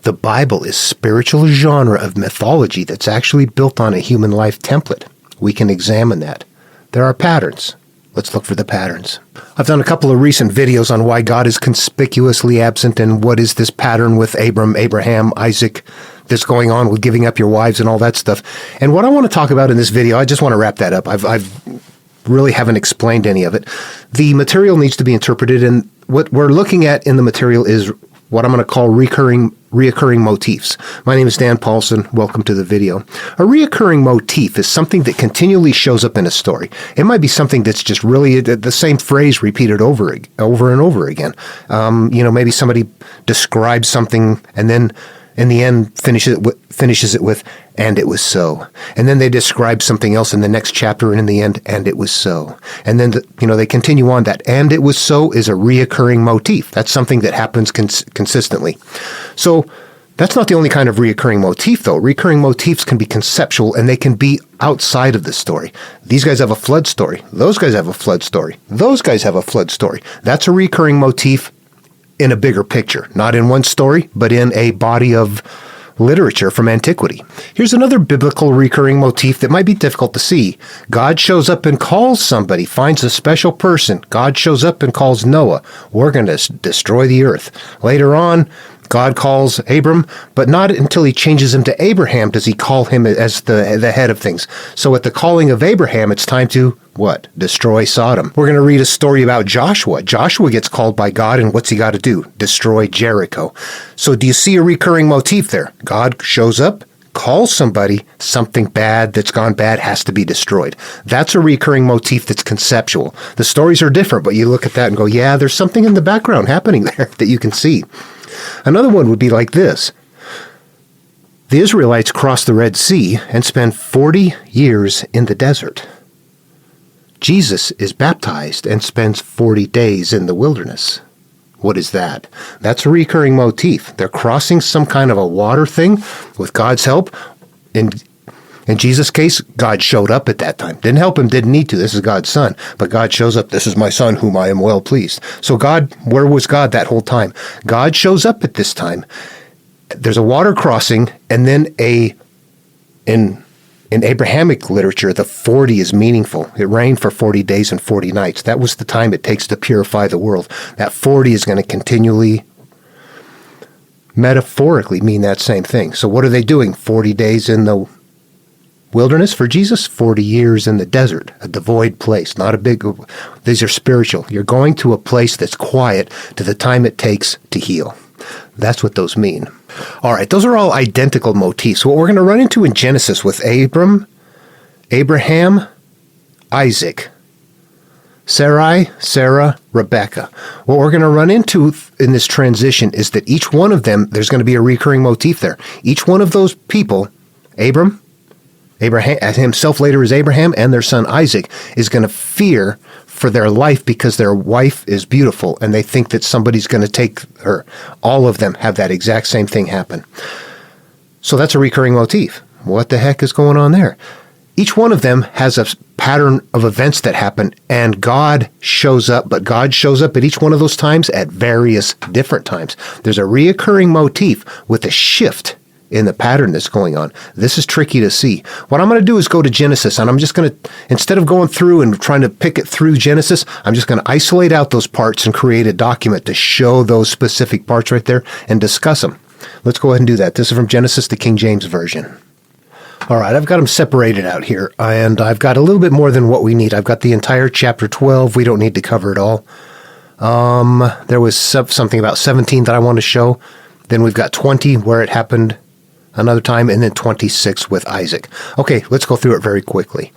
The Bible is spiritual genre of mythology that's actually built on a human life template. We can examine that. There are patterns. Let's look for the patterns. I've done a couple of recent videos on why God is conspicuously absent and what is this pattern with Abraham, Isaac, that's going on with giving up your wives and all that stuff. And what I want to talk about in this video, I just want to wrap that up. I've really haven't explained any of it. The material needs to be interpreted, and what we're looking at in the material is what I'm going to call reoccurring motifs. My name is Dan Paulson. Welcome to the video. A reoccurring motif is something that continually shows up in a story. It might be something that's just really the same phrase repeated over and over again. Maybe somebody describes something and then in the end finishes it with, and it was so. And then they describe something else in the next chapter, and in the end, and it was so. And then, they continue on. That and it was so is a reoccurring motif. That's something that happens consistently. So that's not the only kind of reoccurring motif, though. Recurring motifs can be conceptual, and they can be outside of the story. These guys have a flood story. Those guys have a flood story. Those guys have a flood story. That's a recurring motif in a bigger picture, not in one story, but in a body of literature from antiquity. Here's another biblical recurring motif that might be difficult to see. God shows up and calls somebody, finds a special person. God shows up and calls Noah. We're going to destroy the earth. Later on, God calls Abram, but not until he changes him to Abraham does he call him as the head of things. So at the calling of Abraham, it's time to, what? Destroy Sodom. We're going to read a story about Joshua. Joshua gets called by God, and what's he got to do? Destroy Jericho. So do you see a recurring motif there? God shows up, calls somebody, something bad that's gone bad has to be destroyed. That's a recurring motif that's conceptual. The stories are different, but you look at that and go, yeah, there's something in the background happening there that you can see. Another one would be like this. The Israelites cross the Red Sea and spend 40 years in the desert. Jesus is baptized and spends 40 days in the wilderness. What is that? That's a recurring motif. They're crossing some kind of a water thing with God's help. In Jesus' case, God showed up at that time. Didn't help him, didn't need to. This is God's son. But God shows up. This is my son whom I am well pleased. So God, where was God that whole time? God shows up at this time. There's a water crossing, and then in Abrahamic literature, the 40 is meaningful. It rained for 40 days and 40 nights. That was the time it takes to purify the world. That 40 is going to continually, metaphorically, mean that same thing. So what are they doing? 40 days in the wilderness for Jesus, 40 years in the desert, a devoid place, these are spiritual. You're going to a place that's quiet to the time it takes to heal. That's what those mean. All right, those are all identical motifs. What we're going to run into in Genesis with Abraham, Isaac, Sarai, Sarah, Rebecca. What we're going to run into in this transition is that each one of them, there's going to be a recurring motif there. Each one of those people, Abraham himself later is Abraham, and their son Isaac is going to fear for their life because their wife is beautiful and they think that somebody's going to take her. All of them have that exact same thing happen. So that's a recurring motif. What the heck is going on there? Each one of them has a pattern of events that happen, and God shows up, but God shows up at each one of those times at various different times. There's a reoccurring motif with a shift in the pattern that's going on. This is tricky to see. What I'm going to do is go to Genesis, and I'm just going to, instead of going through and trying to pick it through Genesis, I'm just going to isolate out those parts and create a document to show those specific parts right there and discuss them. Let's go ahead and do that. This is from Genesis, the King James Version. All right, I've got them separated out here, and I've got a little bit more than what we need. I've got the entire chapter 12. We don't need to cover it all. There was something about 17 that I want to show. Then we've got 20 where it happened another time, and then 26 with Isaac. Okay, let's go through it very quickly.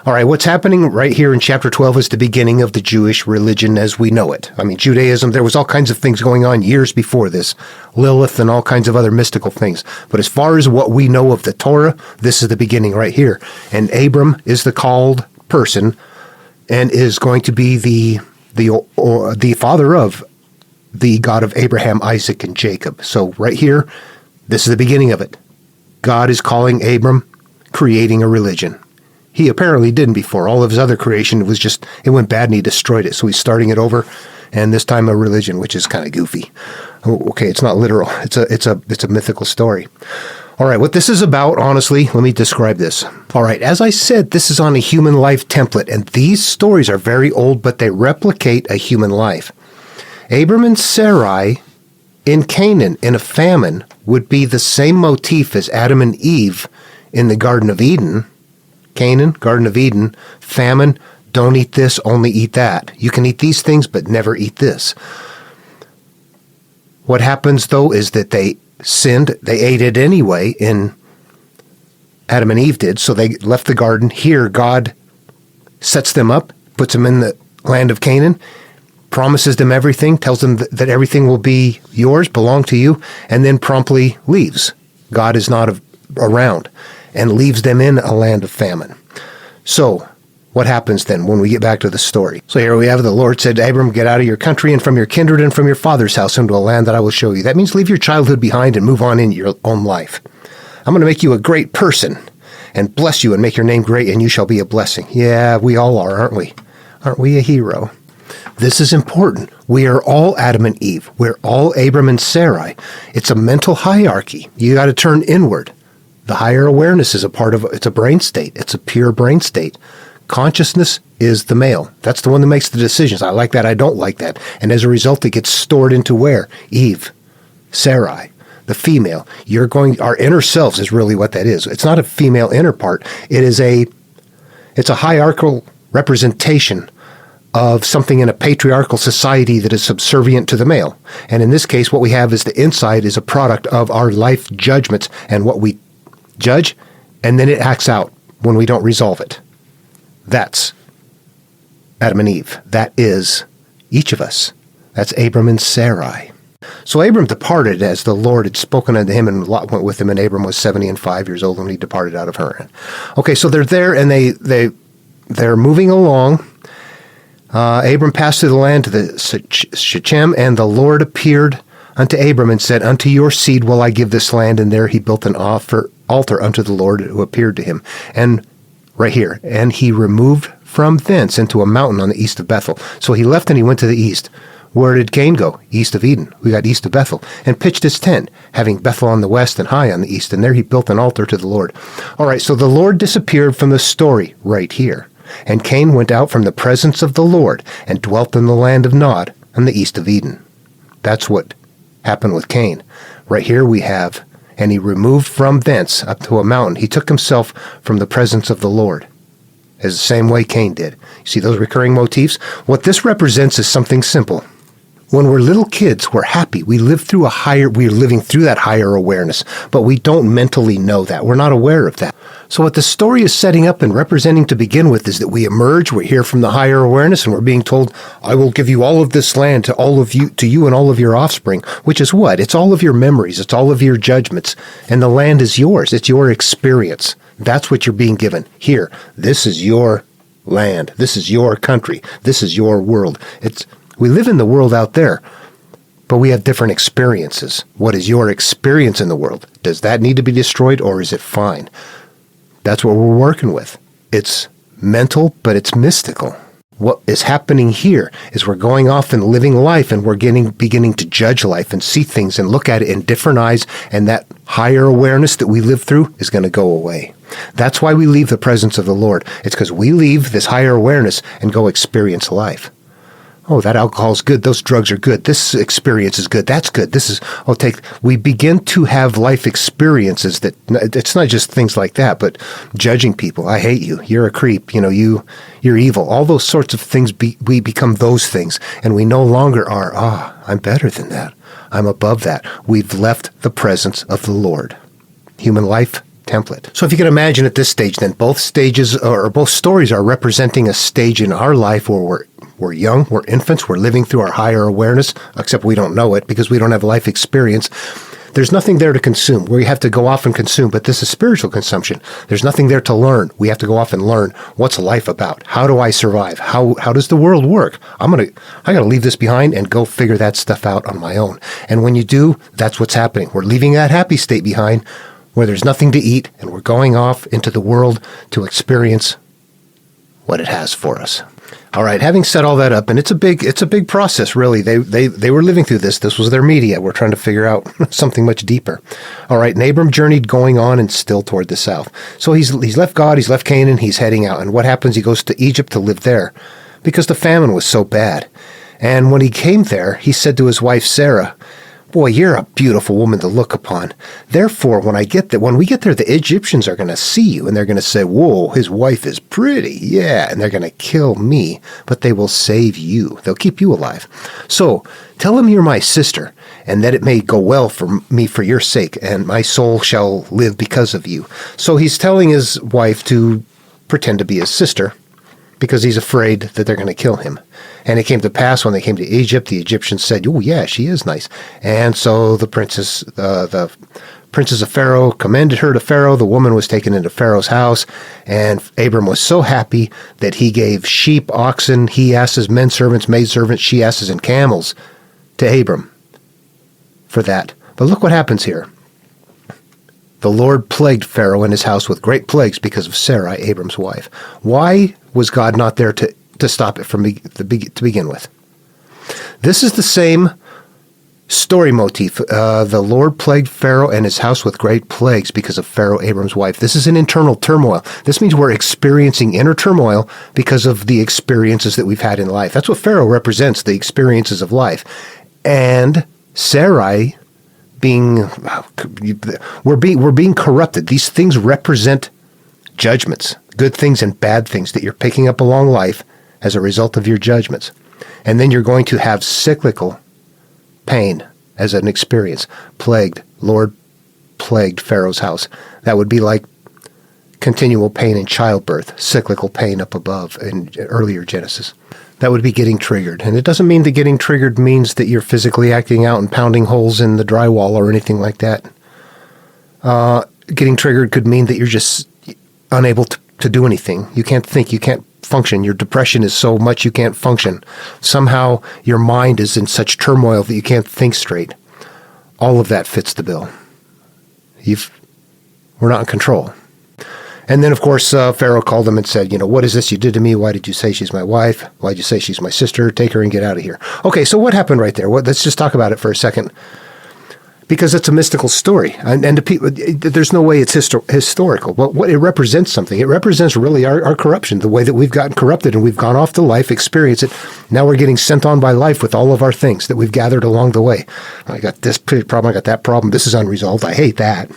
All right, what's happening right here in chapter 12 is the beginning of the Jewish religion as we know it. I mean, Judaism, there was all kinds of things going on years before this, Lilith and all kinds of other mystical things. But as far as what we know of the Torah, this is the beginning right here. And Abram is the called person and is going to be the father of the God of Abraham, Isaac, and Jacob. So right here, this is the beginning of it. God is calling Abram, creating a religion. He apparently didn't before. All of his other creation it went bad and he destroyed it. So he's starting it over, and this time a religion, which is kind of goofy. Okay, it's not literal. It's a mythical story. All right, what this is about, honestly, let me describe this. All right, as I said, this is on a human life template, and these stories are very old, but they replicate a human life. Abram and Sarai in Canaan in a famine would be the same motif as Adam and Eve in the Garden of Eden. Canaan, Garden of Eden, famine, don't eat this, only eat that. You can eat these things, but never eat this. What happens, though, is that they sinned. They ate it anyway, Adam and Eve did, so they left the garden. Here, God sets them up, puts them in the land of Canaan, promises them everything, tells them that everything will be yours, belong to you, and then promptly leaves. God is not around and leaves them in a land of famine. So, what happens then when we get back to the story? So here we have the Lord said to Abram, get out of your country and from your kindred and from your father's house into a land that I will show you. That means leave your childhood behind and move on in your own life. I'm going to make you a great person and bless you and make your name great, and you shall be a blessing. Yeah, we all are, aren't we? Aren't we a hero? This is important. We are all Adam and Eve. We're all Abram and Sarai. It's a mental hierarchy. You got to turn inward. The higher awareness is it's a brain state. It's a pure brain state. Consciousness is the male. That's the one that makes the decisions. I like that. I don't like that. And as a result, it gets stored into where? Eve, Sarai, the female. Our inner selves is really what that is. It's not a female inner part. It's a hierarchical representation of something in a patriarchal society that is subservient to the male. And in this case, what we have is the inside is a product of our life judgments and what we judge, and then it acts out when we don't resolve it. That's Adam and Eve. That is each of us. That's Abram and Sarai. So Abram departed as the Lord had spoken unto him, and Lot went with him, and Abram was 75 years old when he departed out of Haran. Okay, so they're there, and they're moving along. Abram passed through the land to the Shechem, and the Lord appeared unto Abram and said, unto your seed will I give this land. And there he built an altar unto the Lord who appeared to him. And right here, and he removed from thence into a mountain on the east of Bethel. So he left and he went to the east. Where did Cain go? East of Eden. We got east of Bethel. And pitched his tent, having Bethel on the west and Hai on the east. And there he built an altar to the Lord. All right, so the Lord disappeared from the story right here. And Cain went out from the presence of the Lord and dwelt in the land of Nod on the east of Eden. That's what happened with Cain. Right here we have, and he removed from thence up to a mountain. He took himself from the presence of the Lord, as the same way Cain did. You see those recurring motifs? What this represents is something simple. When we're little kids, we're happy. We're living through that higher awareness, but we don't mentally know that. We're not aware of that. So what the story is setting up and representing to begin with is that we emerge, we're here from the higher awareness, and we're being told, I will give you all of this land to you and all of your offspring, which is what? It's all of your memories. It's all of your judgments. And the land is yours. It's your experience. That's what you're being given. Here, this is your land. This is your country. This is your world. We live in the world out there, but we have different experiences. What is your experience in the world? Does that need to be destroyed, or is it fine? That's what we're working with. It's mental, but it's mystical. What is happening here is we're going off and living life, and we're beginning to judge life and see things and look at it in different eyes, and that higher awareness that we live through is going to go away. That's why we leave the presence of the Lord. It's because we leave this higher awareness and go experience life. Oh, that alcohol is good. Those drugs are good. This experience is good. That's good. We begin to have life experiences that, it's not just things like that, but judging people. I hate you. You're a creep. You're evil. All those sorts of things, we become those things. And we no longer are, I'm better than that. I'm above that. We've left the presence of the Lord. Human life template. So if you can imagine at this stage, then both stories are representing a stage in our life where we're young, we're infants, we're living through our higher awareness, except we don't know it because we don't have life experience. There's nothing there to consume. We have to go off and consume, but this is spiritual consumption. There's nothing there to learn. We have to go off and learn what's life about. How do I survive? How does the world work? I got to leave this behind and go figure that stuff out on my own. And when you do, that's what's happening. We're leaving that happy state behind where there's nothing to eat, and we're going off into the world to experience what it has for us. All right, having set all that up, and it's a big process, really. They were living through this. This was their media. We're trying to figure out something much deeper. All right, and Abram journeyed going on and still toward the south. So he's left God, he's left Canaan, he's heading out. And what happens? He goes to Egypt to live there because the famine was so bad. And when he came there, he said to his wife Sarah, "Boy, you're a beautiful woman to look upon. Therefore, when we get there, the Egyptians are going to see you, and they're going to say, 'Whoa, his wife is pretty.' Yeah, and they're going to kill me, but they will save you. They'll keep you alive. So tell them you're my sister, and that it may go well for me for your sake, and my soul shall live because of you." So he's telling his wife to pretend to be his sister, because he's afraid that they're going to kill him. And it came to pass when they came to Egypt, the Egyptians said, "Oh, yeah, she is nice." And so the princess of Pharaoh commended her to Pharaoh. The woman was taken into Pharaoh's house, and Abram was so happy that he gave sheep, oxen, he-asses, men servants, maid servants, she-asses, and camels to Abram for that. But look what happens here. The Lord plagued Pharaoh and his house with great plagues because of Sarai, Abram's wife. Why was God not there to stop it to begin with? This is the same story motif. The Lord plagued Pharaoh and his house with great plagues because of Pharaoh, Abram's wife. This is an internal turmoil. This means we're experiencing inner turmoil because of the experiences that we've had in life. That's what Pharaoh represents, the experiences of life. And Sarai we're being corrupted. These things represent judgments, good things and bad things that you're picking up along life as a result of your judgments. And then you're going to have cyclical pain as an experience. Lord plagued Pharaoh's house. That would be like continual pain in childbirth, cyclical pain up above in earlier Genesis. That would be getting triggered. And it doesn't mean that getting triggered means that you're physically acting out and pounding holes in the drywall or anything like that. Getting triggered could mean that you're just unable to do anything. You can't think. You can't function. Your depression is so much you can't function. Somehow your mind is in such turmoil that you can't think straight. All of that fits the bill. We're not in control. And then, of course, Pharaoh called him and said, "What is this you did to me? Why did you say she's my wife? Why did you say she's my sister? Take her and get out of here." Okay, so what happened right there? Let's just talk about it for a second, because it's a mystical story. And to people, there's no way it's historical. But what it represents something. It represents really our corruption, the way that we've gotten corrupted and we've gone off to life, experienced it. Now we're getting sent on by life with all of our things that we've gathered along the way. I got this problem. I got that problem. This is unresolved. I hate that.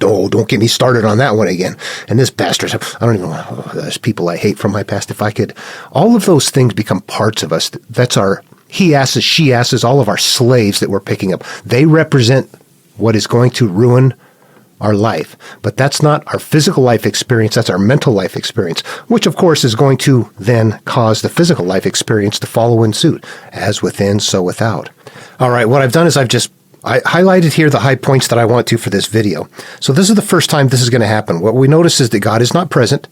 Oh, don't get me started on that one again. And this bastard, I don't even know, there's people I hate from my past. If I could, all of those things become parts of us. That's our he-asses, she-asses, all of our slaves that we're picking up. They represent what is going to ruin our life. But that's not our physical life experience. That's our mental life experience, which of course is going to then cause the physical life experience to follow in suit. As within, so without. All right, what I've done is I highlighted here the high points that I want to for this video. So this is the first time this is going to happen. What we notice is that God is not present.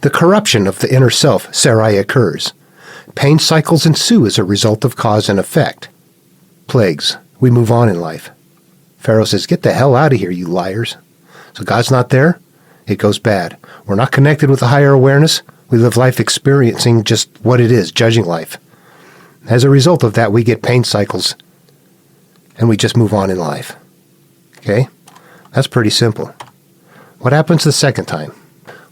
The corruption of the inner self, Sarai, occurs. Pain cycles ensue as a result of cause and effect. Plagues. We move on in life. Pharaoh says, "Get the hell out of here, you liars." So God's not there. It goes bad. We're not connected with a higher awareness. We live life experiencing just what it is, judging life. As a result of that, we get pain cycles and we just move on in life. Okay? That's pretty simple. What happens the second time?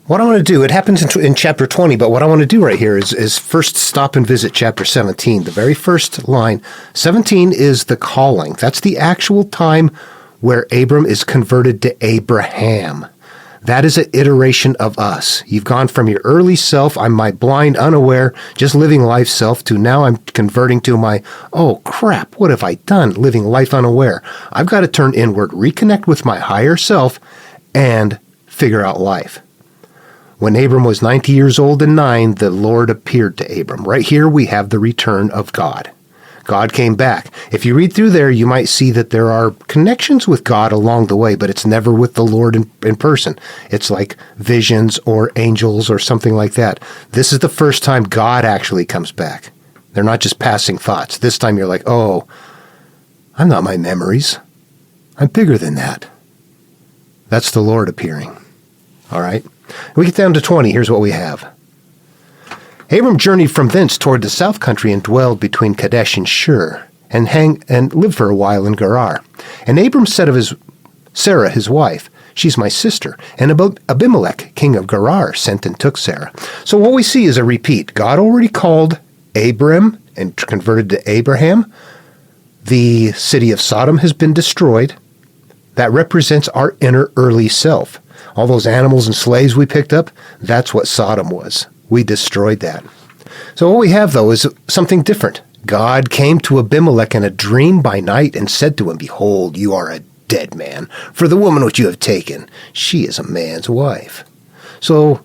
What I want to do, it happens in chapter 20, but what I want to do right here is first stop and visit chapter 17. The very first line. 17 is the calling. That's the actual time where Abram is converted to Abraham. That is an iteration of us. You've gone from your early self, I'm my blind, unaware, just living life self, to now I'm converting to my, oh crap, what have I done, living life unaware. I've got to turn inward, reconnect with my higher self, and figure out life. When Abram was 90 years old and 9, the Lord appeared to Abram. Right here we have the return of God. God came back. If you read through there, you might see that there are connections with God along the way, but it's never with the Lord in person. It's like visions or angels or something like that. This is the first time God actually comes back. They're not just passing thoughts. This time you're like, oh, I'm not my memories. I'm bigger than that. That's the Lord appearing. All right? We get down to 20. Here's what we have. Abram journeyed from thence toward the south country and dwelled between Kadesh and Shur, and lived for a while in Gerar. And Abram said of Sarah his wife, she's my sister. And Abimelech, king of Gerar, sent and took Sarah. So what we see is a repeat. God already called Abram and converted to Abraham. The city of Sodom has been destroyed. That represents our inner early self. All those animals and slaves we picked up, that's what Sodom was. We destroyed that. So what we have, though, is something different. God came to Abimelech in a dream by night and said to him, Behold, you are a dead man, for the woman which you have taken, she is a man's wife. So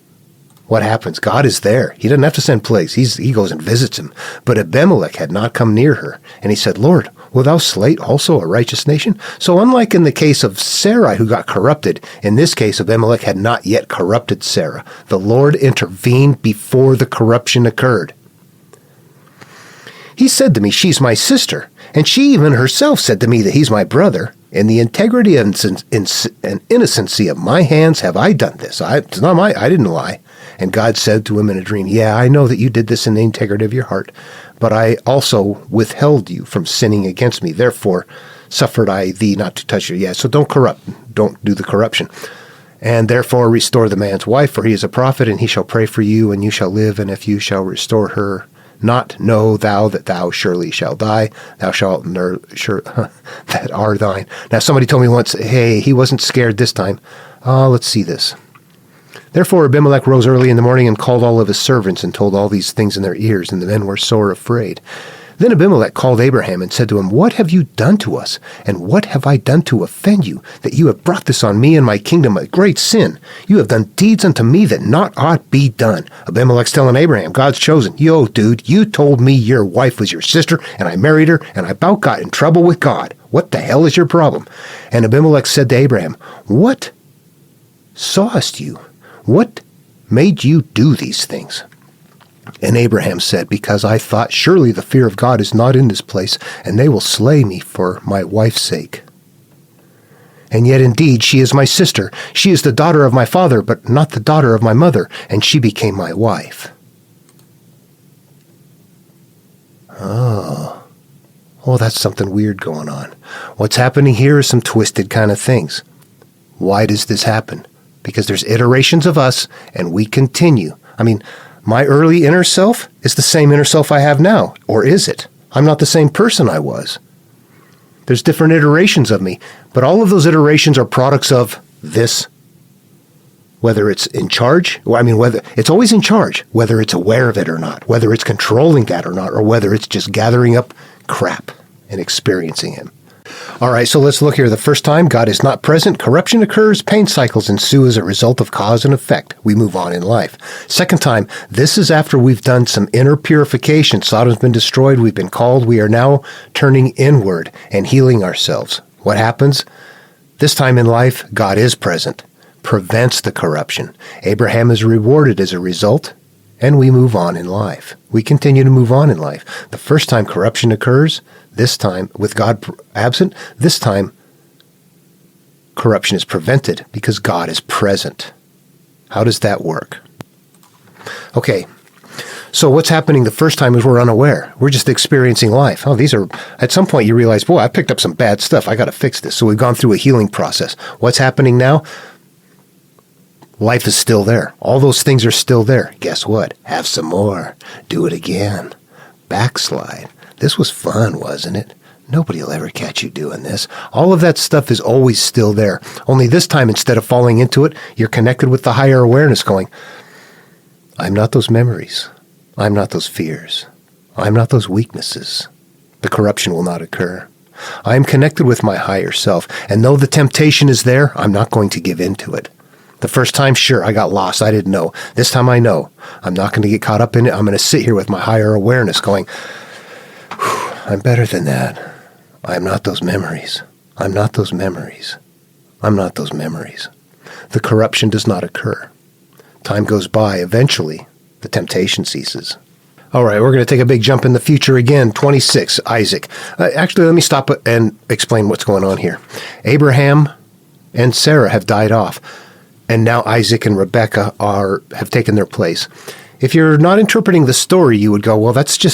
what happens? God is there. He doesn't have to send plagues. He goes and visits him. But Abimelech had not come near her. And he said, Lord, wilt thou slay also a righteous nation? So unlike in the case of Sarai, who got corrupted, in this case Abimelech had not yet corrupted Sarah. The Lord intervened before the corruption occurred. He said to me, she's my sister. And she even herself said to me that he's my brother. In the integrity and innocency of my hands have I done this. I didn't lie. And God said to him in a dream, Yeah, I know that you did this in the integrity of your heart, but I also withheld you from sinning against me. Therefore suffered I thee not to touch you. Yeah, so don't corrupt. Don't do the corruption. And therefore restore the man's wife, for he is a prophet, and he shall pray for you, and you shall live, and if you shall restore her, not know thou that thou surely shalt die. Thou shalt that are thine. Now somebody told me once, hey, he wasn't scared this time. Let's see this. Therefore Abimelech rose early in the morning and called all of his servants and told all these things in their ears, and the men were sore afraid. Then Abimelech called Abraham and said to him, What have you done to us? And what have I done to offend you, that you have brought this on me and my kingdom, a great sin? You have done deeds unto me that not ought be done. Abimelech's telling Abraham, God's chosen. Yo, dude, you told me your wife was your sister, and I married her, and I about got in trouble with God. What the hell is your problem? And Abimelech said to Abraham, What sawest you? What made you do these things? And Abraham said, Because I thought, surely the fear of God is not in this place, and they will slay me for my wife's sake. And yet indeed she is my sister. She is the daughter of my father, but not the daughter of my mother, and she became my wife. Oh, that's something weird going on. What's happening here is some twisted kind of things. Why does this happen? Because there's iterations of us, and we continue. My early inner self is the same inner self I have now. Or is it? I'm not the same person I was. There's different iterations of me. But all of those iterations are products of this. Whether it's in charge, whether it's always in charge, whether it's aware of it or not, whether it's controlling that or not, or whether it's just gathering up crap and experiencing him. All right, so let's look here. The first time, God is not present. Corruption occurs. Pain cycles ensue as a result of cause and effect. We move on in life. Second time, this is after we've done some inner purification. Sodom's been destroyed. We've been called. We are now turning inward and healing ourselves. What happens? This time in life, God is present, prevents the corruption. Abraham is rewarded as a result, and we move on in life. We continue to move on in life. The first time corruption occurs, this time, with God absent, this time corruption is prevented because God is present. How does that work? Okay, so what's happening the first time is we're unaware. We're just experiencing life. At some point you realize, boy, I picked up some bad stuff. I got to fix this. So we've gone through a healing process. What's happening now? Life is still there. All those things are still there. Guess what? Have some more. Do it again. Backslide. This was fun, wasn't it? Nobody will ever catch you doing this. All of that stuff is always still there. Only this time, instead of falling into it, you're connected with the higher awareness going, I'm not those memories. I'm not those fears. I'm not those weaknesses. The corruption will not occur. I am connected with my higher self. And though the temptation is there, I'm not going to give in to it. The first time, sure, I got lost. I didn't know. This time I know. I'm not going to get caught up in it. I'm going to sit here with my higher awareness going, I'm better than that. I'm not those memories. I'm not those memories. I'm not those memories. The corruption does not occur. Time goes by. Eventually, the temptation ceases. All right, we're going to take a big jump in the future again. 26, Isaac. Actually, let me stop and explain what's going on here. Abraham and Sarah have died off, and now Isaac and Rebekah have taken their place. If you're not interpreting the story, you would go, well, that's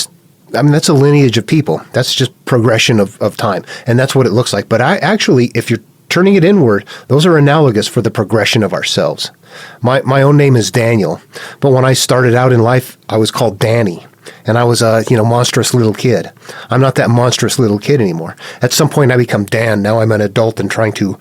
a lineage of people. That's just progression of time. And that's what it looks like. But if you're turning it inward, those are analogous for the progression of ourselves. My own name is Daniel, but when I started out in life, I was called Danny. And I was a, monstrous little kid. I'm not that monstrous little kid anymore. At some point, I become Dan. Now I'm an adult and trying to,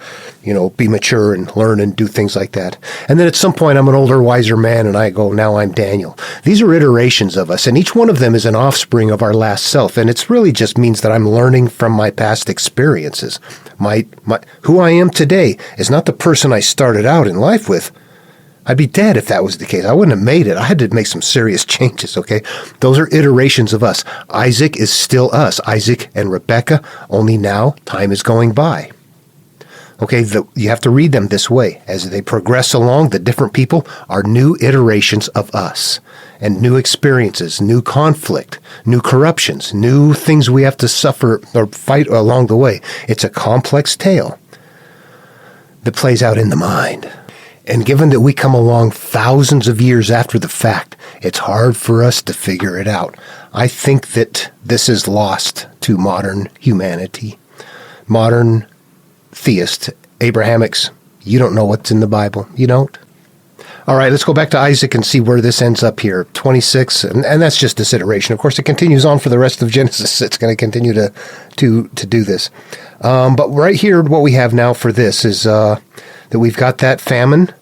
be mature and learn and do things like that. And then at some point, I'm an older, wiser man, and I go, now I'm Daniel. These are iterations of us, and each one of them is an offspring of our last self. And it's really just means that I'm learning from my past experiences. Who I am today is not the person I started out in life with. I'd be dead if that was the case. I wouldn't have made it. I had to make some serious changes, okay? Those are iterations of us. Isaac is still us. Isaac and Rebekah, only now time is going by. Okay, you have to read them this way. As they progress along, the different people are new iterations of us. And new experiences, new conflict, new corruptions, new things we have to suffer or fight along the way. It's a complex tale that plays out in the mind. And given that we come along thousands of years after the fact, it's hard for us to figure it out. I think that this is lost to modern humanity. Modern theists, Abrahamics, you don't know what's in the Bible. You don't? All right, let's go back to Isaac and see where this ends up here. 26, and that's just this iteration. Of course, it continues on for the rest of Genesis. It's going to continue to do this. But right here, what we have now for this is that we've got that famine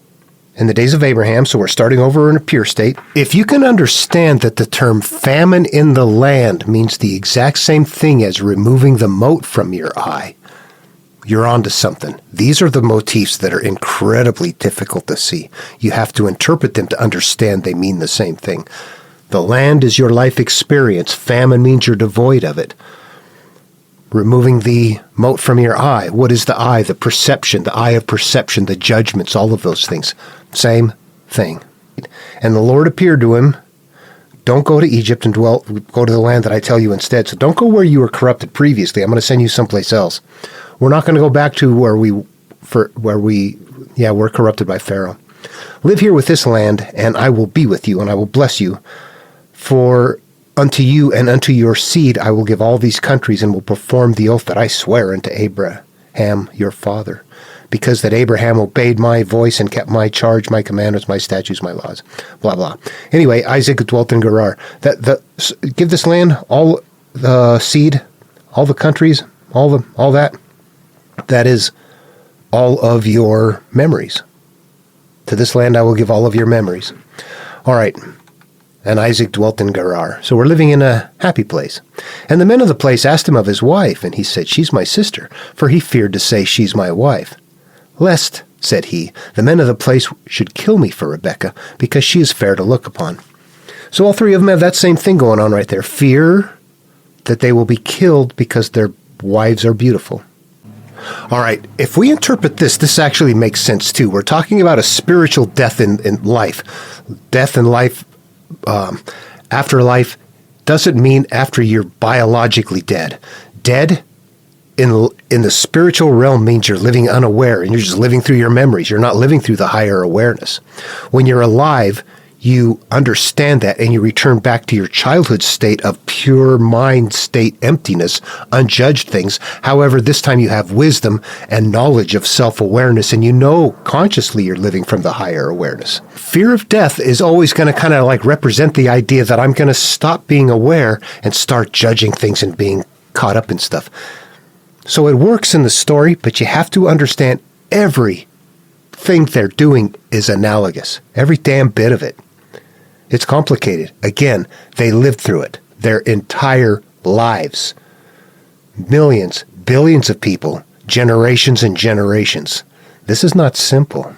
in the days of Abraham, so we're starting over in a pure state. If you can understand that the term famine in the land means the exact same thing as removing the mote from your eye, you're onto something. These are the motifs that are incredibly difficult to see. You have to interpret them to understand they mean the same thing. The land is your life experience. Famine means you're devoid of it. Removing the mote from your eye. What is the eye? The perception, the eye of perception, the judgments, all of those things. Same thing. And the Lord appeared to him. Don't go to Egypt and go to the land that I tell you instead. So don't go where you were corrupted previously. I'm going to send you someplace else. We're not going to go back to where we're corrupted by Pharaoh. Live here with this land, and I will be with you, and I will bless you. For unto you and unto your seed I will give all these countries, and will perform the oath that I swear unto Abraham your father, because that Abraham obeyed my voice and kept my charge, my commandments, my statutes, my laws, blah, blah. Anyway, Isaac dwelt in Gerar. Give this land, all the seed, all the countries, all that. That is all of your memories. To this land I will give all of your memories. All right. And Isaac dwelt in Gerar. So we're living in a happy place. And the men of the place asked him of his wife, and he said, she's my sister, for he feared to say, she's my wife. Lest, said he, the men of the place should kill me for Rebekah, because she is fair to look upon. So all three of them have that same thing going on right there. Fear that they will be killed because their wives are beautiful. All right, if we interpret this actually makes sense too. We're talking about a spiritual death in life. Death in life, afterlife, doesn't mean after you're biologically dead. Dead in the spiritual realm means you're living unaware, and you're just living through your memories. You're not living through the higher awareness. When you're alive, you understand that, and you return back to your childhood state of pure mind state emptiness, unjudged things. However, this time you have wisdom and knowledge of self-awareness, and you know consciously you're living from the higher awareness. Fear of death is always going to kind of like represent the idea that I'm going to stop being aware and start judging things and being caught up in stuff. So it works in the story, but you have to understand everything they're doing is analogous. Every damn bit of it. It's complicated. Again, they lived through it. Their entire lives. Millions, billions of people, generations and generations. This is not simple.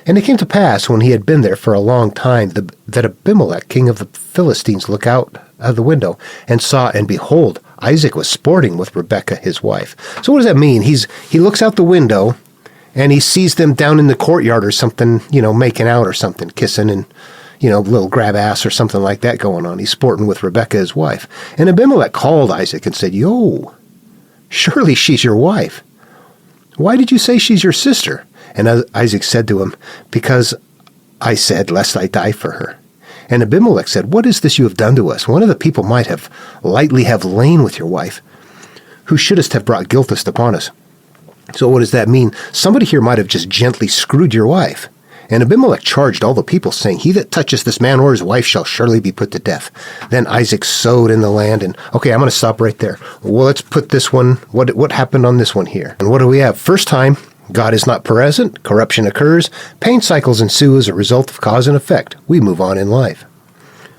And it came to pass, when he had been there for a long time, that Abimelech, king of the Philistines, looked out of the window and saw, and behold, Isaac was sporting with Rebekah, his wife. So what does that mean? He looks out the window, and he sees them down in the courtyard or something, making out or something, kissing and, little grab ass or something like that going on. He's sporting with Rebekah, his wife. And Abimelech called Isaac and said, "Yo, surely she's your wife. Why did you say she's your sister?" And Isaac said to him, "Because I said, lest I die for her." And Abimelech said, "What is this you have done to us? One of the people might have lightly have lain with your wife, who shouldest have brought guiltest upon us." So what does that mean? Somebody here might have just gently screwed your wife. And Abimelech charged all the people, saying, "He that touches this man or his wife shall surely be put to death." Then Isaac sowed in the land, and okay, I'm going to stop right there. Well, let's put this one, what happened on this one here? And what do we have? First time, God is not present, corruption occurs, pain cycles ensue as a result of cause and effect. We move on in life.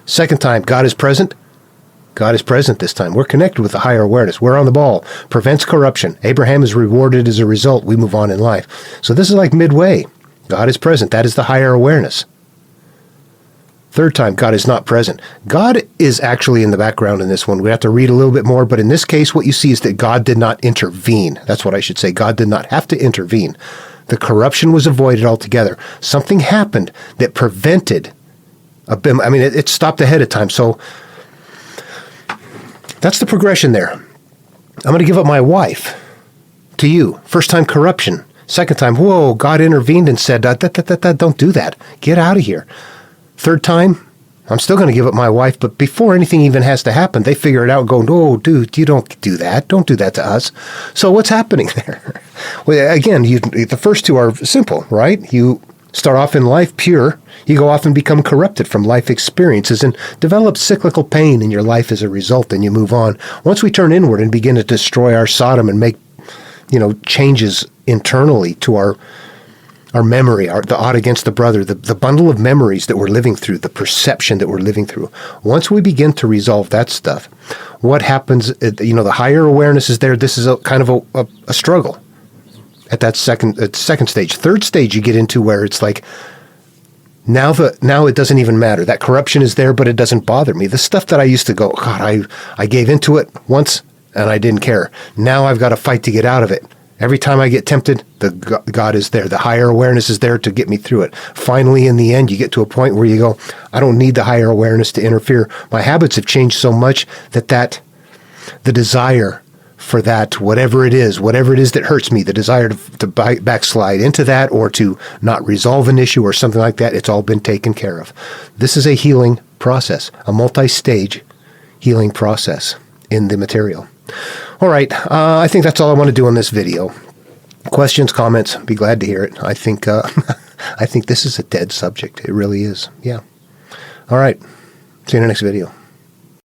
Second time, God is present. God is present this time. We're connected with a higher awareness. We're on the ball. Prevents corruption. Abraham is rewarded as a result. We move on in life. So this is like midway. God is present. That is the higher awareness. Third time, God is not present. God is actually in the background in this one. We have to read a little bit more, but in this case, what you see is that God did not intervene. That's what I should say. God did not have to intervene. The corruption was avoided altogether. Something happened that prevented Abimelech. I mean, it stopped ahead of time. So that's the progression there. I'm going to give up my wife to you. First time, corruption. Second time, whoa, God intervened and said, don't do that. Get out of here. Third time, I'm still going to give up my wife, but before anything even has to happen, they figure it out and go, "No, dude, you don't do that. Don't do that to us." So what's happening there? Well, again, the first two are simple, right? You start off in life pure. You go off and become corrupted from life experiences and develop cyclical pain in your life as a result, and you move on. Once we turn inward and begin to destroy our Sodom and make changes internally to our memory, the odd against the brother, the bundle of memories that we're living through, the perception that we're living through. Once we begin to resolve that stuff, what happens, the higher awareness is there. This is a kind of a struggle at that second stage. Third stage, you get into where it's like, now it doesn't even matter. That corruption is there, but it doesn't bother me. The stuff that I used to go, God, I gave into it once and I didn't care. Now I've got to fight to get out of it. Every time I get tempted, God is there. The higher awareness is there to get me through it. Finally, in the end, you get to a point where you go, I don't need the higher awareness to interfere. My habits have changed so much that the desire for that, whatever it is that hurts me, the desire to backslide into that or to not resolve an issue or something like that, it's all been taken care of. This is a healing process, a multi-stage healing process in the material. All right, I think that's all I want to do on this video. Questions, comments, be glad to hear it. I think I think this is a dead subject. It really is. Yeah. All right. See you in the next video.